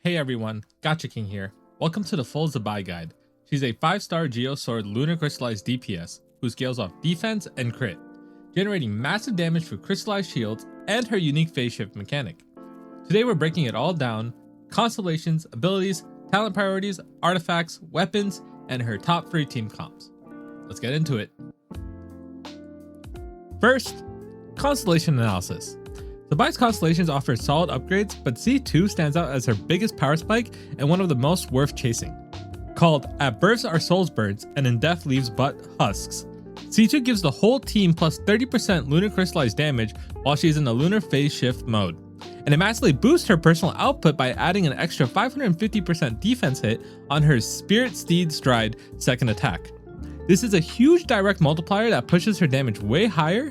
Hey everyone, Gacha King here. Welcome to the full Zibai guide. She's a 5-star Geo Sword Lunar Crystallize DPS who scales off defense and crit, generating massive damage through crystallized shields and her unique phase shift mechanic. Today we're breaking it all down: constellations, abilities, talent priorities, artifacts, weapons, and her top 3 team comps. Let's get into it. First, constellation analysis. Zibai's constellations offer solid upgrades, but C2 stands out as her biggest power spike and one of the most worth chasing. Called "At Birth Our Souls Burns and in Death Leaves But Husks," C2 gives the whole team plus 30% Lunar Crystallize damage while she's in the Lunar Phase Shift mode. And it massively boosts her personal output by adding an extra 550% defense hit on her Spirit Steed Stride second attack. This is a huge direct multiplier that pushes her damage way higher.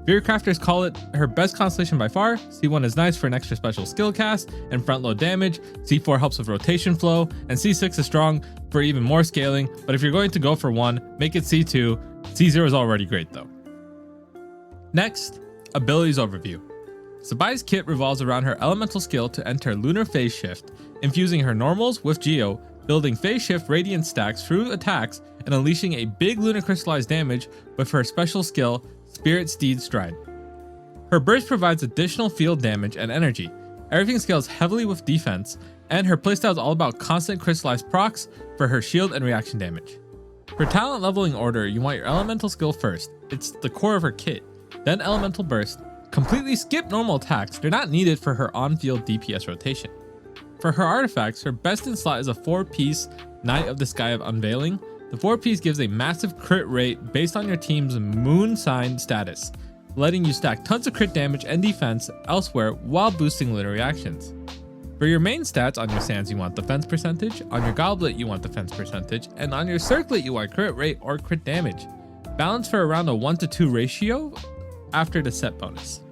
Theorycrafters call it her best constellation by far. C1 is nice for an extra special skill cast and front load damage. C4 helps with rotation flow, and C6 is strong for even more scaling, but if you're going to go for one, make it C2. C0 is already great though. Next, abilities overview. Zibai's kit revolves around her elemental skill to enter Lunar Phase Shift, infusing her normals with Geo, building Phase Shift Radiant stacks through attacks, and unleashing a big Lunar Crystallize damage with her special skill, Spirit Steed Stride. Her burst provides additional field damage and energy. Everything scales heavily with defense, and her playstyle is all about constant crystallized procs for her shield and reaction damage. For talent leveling order, you want your elemental skill first. It's the core of her kit. Then elemental burst. Completely skip normal attacks, they're not needed for her on-field DPS rotation. For her artifacts, her best in slot is a 4-piece Knight of the Sky of Unveiling. The 4-piece gives a massive crit rate based on your team's moon sign status, letting you stack tons of crit damage and defense elsewhere while boosting lunar reactions. For your main stats, on your sands you want defense percentage, on your goblet you want defense percentage, and on your circlet you want crit rate or crit damage. Balance for around a 1-to-2 ratio after the set bonus.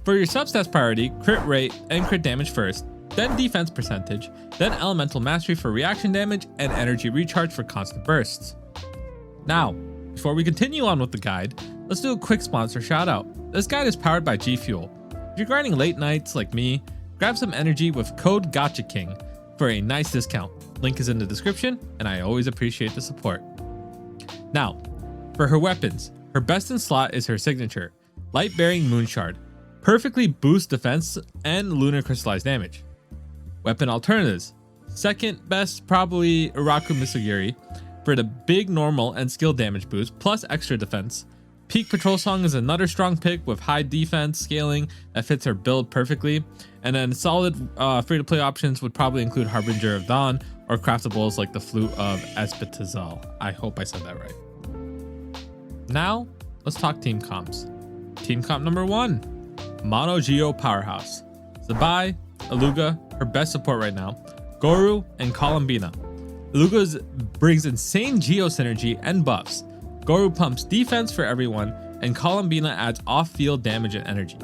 For your substats priority, crit rate and crit damage first, then defense percentage, then elemental mastery for reaction damage, and energy recharge for constant bursts. Now, before we continue on with the guide, let's do a quick sponsor shout out. This guide is powered by G Fuel. If you're grinding late nights like me, grab some energy with code Gacha King for a nice discount. Link is in the description, and I always appreciate the support. Now, for her weapons, her best in slot is her signature, Light Bearing Moonshard. Perfectly boosts defense and Lunar Crystallize damage. Weapon alternatives. Second best, probably Iraku Misugiri for the big normal and skill damage boost plus extra defense. Peak Patrol Song is another strong pick with high defense scaling that fits her build perfectly. And then solid free-to-play options would probably include Harbinger of Dawn or craftables like the Flute of Espitazal. I hope I said that right. Now, let's talk team comps. Team comp number 1, Mono Geo Powerhouse. Zibai, Aluga, her best support right now, Goru, and Columbina. Aluga brings insane Geo synergy and buffs. Goru pumps defense for everyone, and Columbina adds off-field damage and energy.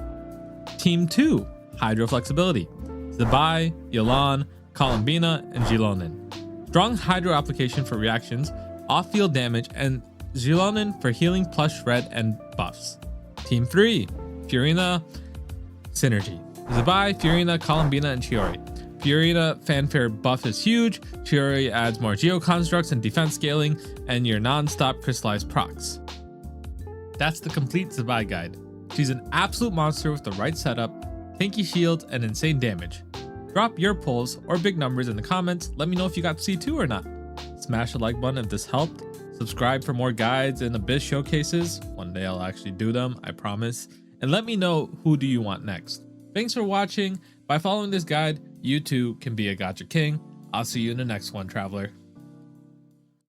Team 2, Hydro Flexibility. Zibai, Yolan, Columbina, and Gilonin. Strong Hydro application for reactions, off-field damage, and Gilonin for healing plus shred and buffs. Team 3, Furina Synergy. Zibai, Furina, Columbina, and Chiori. Furina fanfare buff is huge, Chiori adds more Geo constructs and defense scaling, and your non-stop crystallized procs. That's the complete Zibai guide. She's an absolute monster with the right setup, tanky shields, and insane damage. Drop your polls or big numbers in the comments, let me know if you got C2 or not. Smash the like button if this helped, subscribe for more guides and Abyss showcases, one day I'll actually do them, I promise, and let me know who do you want next. Thanks for watching. By following this guide, you too can be a Gacha King. I'll see you in the next one, traveler.